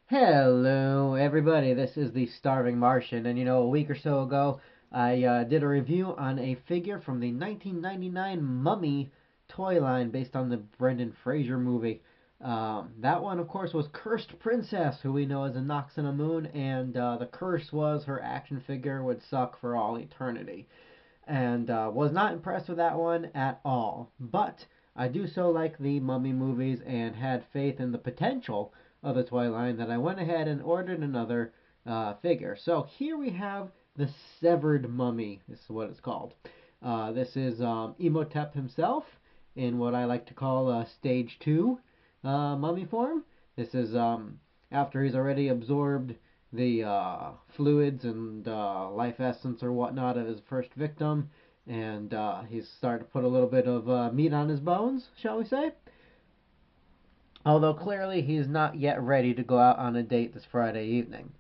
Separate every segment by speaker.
Speaker 1: Hello, everybody. This is the Starving Martian, and a week or so ago, I did a review on a figure from the 1999 Mummy toy line based on the Brendan Fraser movie. That one, of course, was Cursed Princess, who we know as a Nox and a Moon, and the curse was her action figure would suck for all eternity. And was not impressed with that one at all. But I do so like the Mummy movies and had faith in the potential of the toy line that I went ahead and ordered another figure. So here we have the Severed Mummy. This is what it's called. This is Imhotep himself in what I like to call Stage 2 mummy form. This is after he's already absorbed the fluids and life essence or whatnot of his first victim, and he's starting to put a little bit of meat on his bones, shall we say? Although clearly he's not yet ready to go out on a date this Friday evening.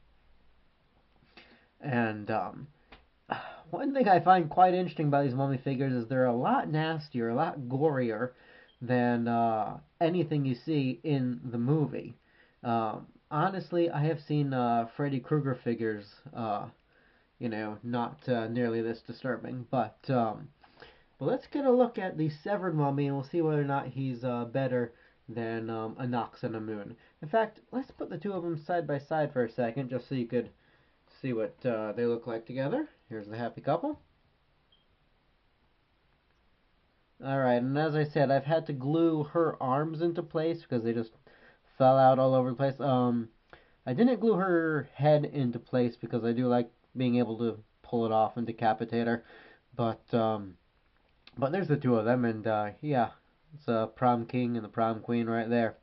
Speaker 1: And one thing I find quite interesting about these mummy figures is they're a lot nastier, a lot gorier than anything you see in the movie. Honestly, I have seen Freddy Krueger figures, not nearly this disturbing. But let's get a look at the Severed Mummy and we'll see whether or not he's better than a Nox and a Moon. In fact, let's put the two of them side by side for a second just so you could see what they look like together. Here's the happy couple. Alright, and as I said, I've had to glue her arms into place because they just fell out all over the place. I didn't glue her head into place because I do like being able to pull it off and decapitate her. But there's the two of them, and yeah, it's a prom king and the prom queen right there.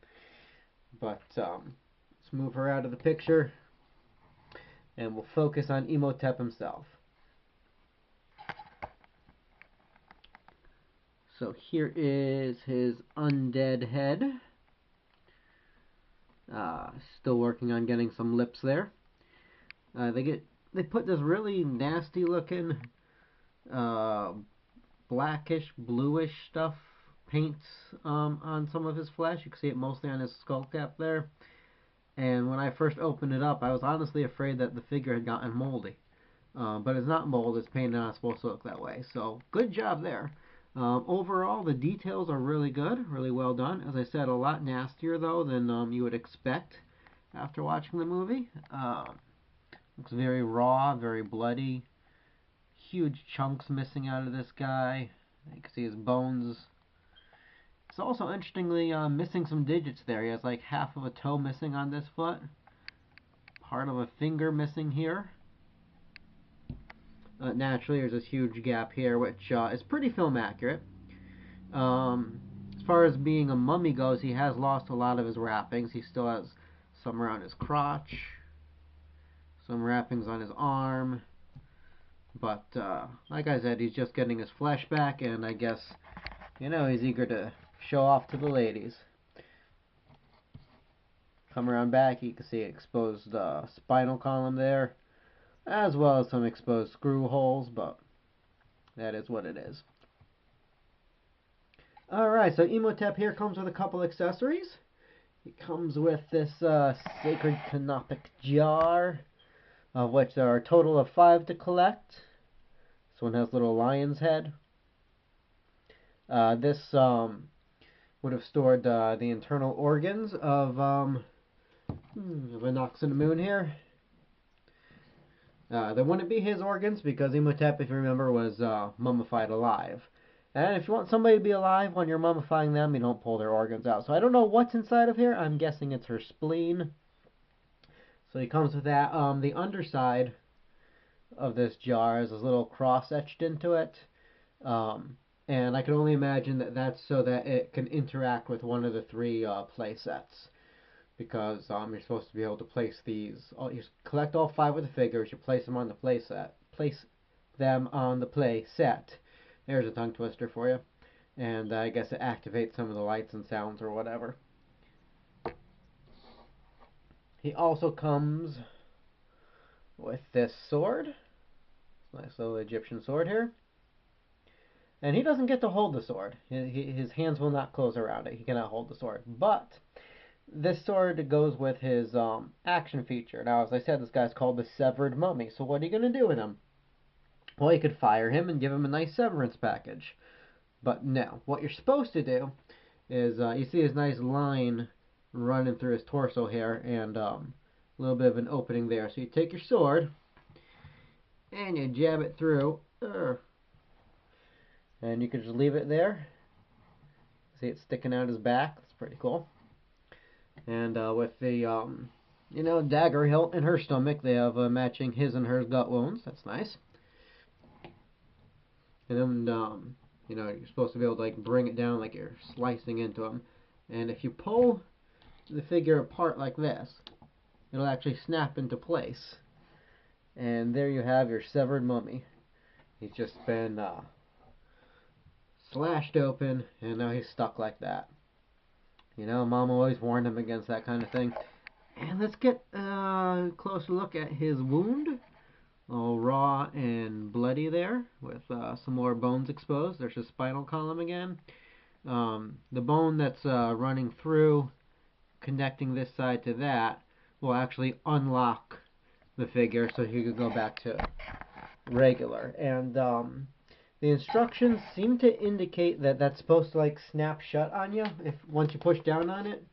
Speaker 1: But let's move her out of the picture, and we'll focus on Imhotep himself. So here is his undead head. Still working on getting some lips there. They put this really nasty looking uh, blackish bluish stuff paint on some of his flesh. You can see it mostly on his skull cap there. And when I first opened it up, I was honestly afraid that the figure had gotten moldy. But it's not mold, it's paint, and not supposed to look that way. So good job there. Overall, the details are really good, really well done. As I said, a lot nastier though than you would expect after watching the movie. Looks very raw, very bloody. Huge chunks missing out of this guy. You can see his bones. It's also interestingly missing some digits there. He has like half of a toe missing on this foot. Part of a finger missing here. Naturally, there's this huge gap here, which is pretty film accurate. As far as being a mummy goes, he has lost a lot of his wrappings. He still has some around his crotch, some wrappings on his arm. But like I said, he's just getting his flesh back, and I guess, he's eager to show off to the ladies. Come around back, you can see exposed spinal column there, as well as some exposed screw holes, but that is what it is. Alright, so Imhotep here comes with a couple accessories. It comes with this sacred canopic jar, of which there are a total of 5 to collect. This one has a little lion's head. This would have stored the internal organs of a Nox and a Moon here. They wouldn't be his organs because Imhotep, if you remember, was mummified alive. And if you want somebody to be alive when you're mummifying them, you don't pull their organs out. So I don't know what's inside of here. I'm guessing it's her spleen. So he comes with that. The underside of this jar has this little cross etched into it. And I can only imagine that that's so that it can interact with one of the 3 play sets. Because you're supposed to be able to place these. You collect all 5 of the figures, you place them on the play set. Place them on the play set. There's a tongue twister for you. And I guess it activates some of the lights and sounds or whatever. He also comes with this sword. Nice little Egyptian sword here. And he doesn't get to hold the sword. His hands will not close around it. He cannot hold the sword. But this sword goes with his action feature. Now, as I said, this guy's called the Severed Mummy. So what are you going to do with him? Well, you could fire him and give him a nice severance package. But no, what you're supposed to do is you see his nice line running through his torso here and a little bit of an opening there. So you take your sword and you jab it through. And you can just leave it there. See it sticking out his back. That's pretty cool. And with the dagger hilt in her stomach, they have matching his and hers gut wounds. That's nice. And then you're supposed to be able to like bring it down like you're slicing into him. And if you pull the figure apart like this, it'll actually snap into place. And there you have your severed mummy. He's just been slashed open, and now he's stuck like that. Mom always warned him against that kind of thing. And let's get a closer look at his wound. All raw and bloody there, with some more bones exposed. There's his spinal column again. The bone that's running through, connecting this side to that, will actually unlock the figure so he could go back to regular. And the instructions seem to indicate that that's supposed to like snap shut on you once you push down on it.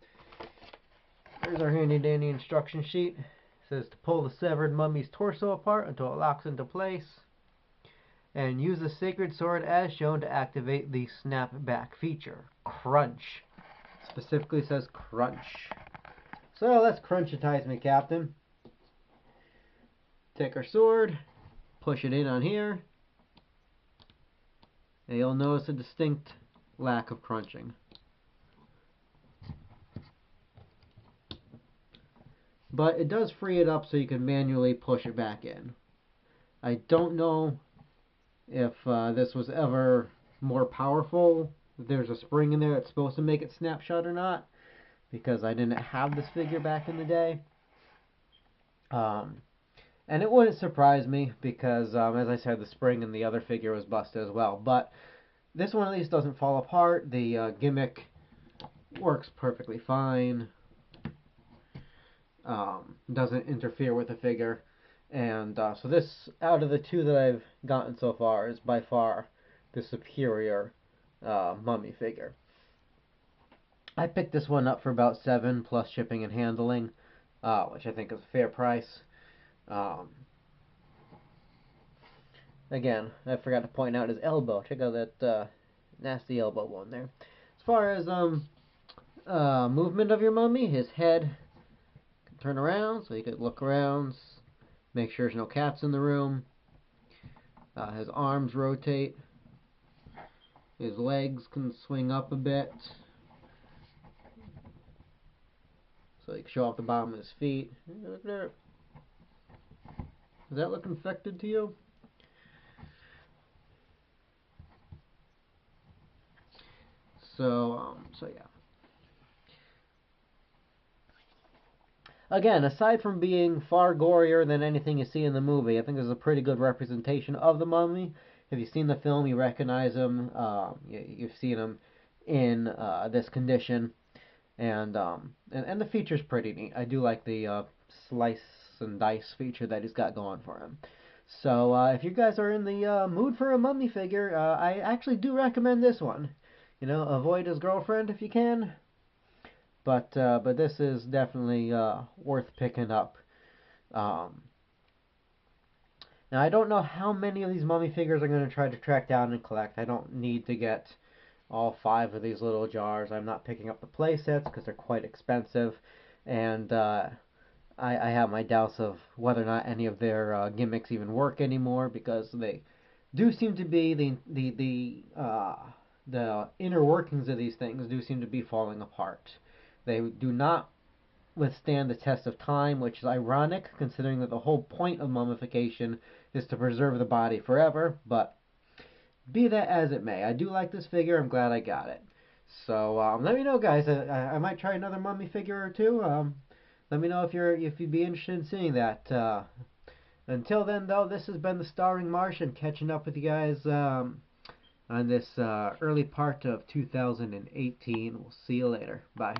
Speaker 1: There's our handy dandy instruction sheet. It says to pull the severed mummy's torso apart until it locks into place, and use the sacred sword as shown to activate the snap back feature. Crunch. Specifically says crunch. So let's crunchitize me, Captain. Take our sword, push it in on here, and you'll notice a distinct lack of crunching. But it does free it up so you can manually push it back in. I don't know if this was ever more powerful, if there's a spring in there that's supposed to make it snap shut or not, because I didn't have this figure back in the day. And it wouldn't surprise me because, as I said, the spring in the other figure was busted as well. But this one at least doesn't fall apart. The gimmick works perfectly fine. Doesn't interfere with the figure. And so this, out of the two that I've gotten so far, is by far the superior mummy figure. I picked this one up for about $7 plus shipping and handling, which I think is a fair price. Again, I forgot to point out his elbow. Check out that nasty elbow one there. As far as movement of your mummy, his head can turn around, so you could look around, make sure there's no cats in the room. His arms rotate. His legs can swing up a bit, so you can show off the bottom of his feet. Look there. Does that look infected to you? So yeah. Again, aside from being far gorier than anything you see in the movie, I think this is a pretty good representation of the mummy. If you've seen the film, you recognize him. You've seen him in this condition, and the feature's pretty neat. I do like the slice and dice feature that he's got going for him. So if you guys are in the mood for a mummy figure, I actually do recommend this one. Avoid his girlfriend if you can. But this is definitely worth picking up. Now I don't know how many of these mummy figures I'm going to try to track down and collect. I don't need to get all 5 of these little jars. I'm not picking up the play sets because they're quite expensive, and I have my doubts of whether or not any of their gimmicks even work anymore, because they do seem to be the inner workings of these things do seem to be falling apart. They do not withstand the test of time, which is ironic considering that the whole point of mummification is to preserve the body forever. But be that as it may, I do like this figure. I'm glad I got it. So let me know, guys. I might try another mummy figure or two. Let me know if you'd be interested in seeing that. Until then, though, this has been the Starving Martian, catching up with you guys on this early part of 2018. We'll see you later. Bye.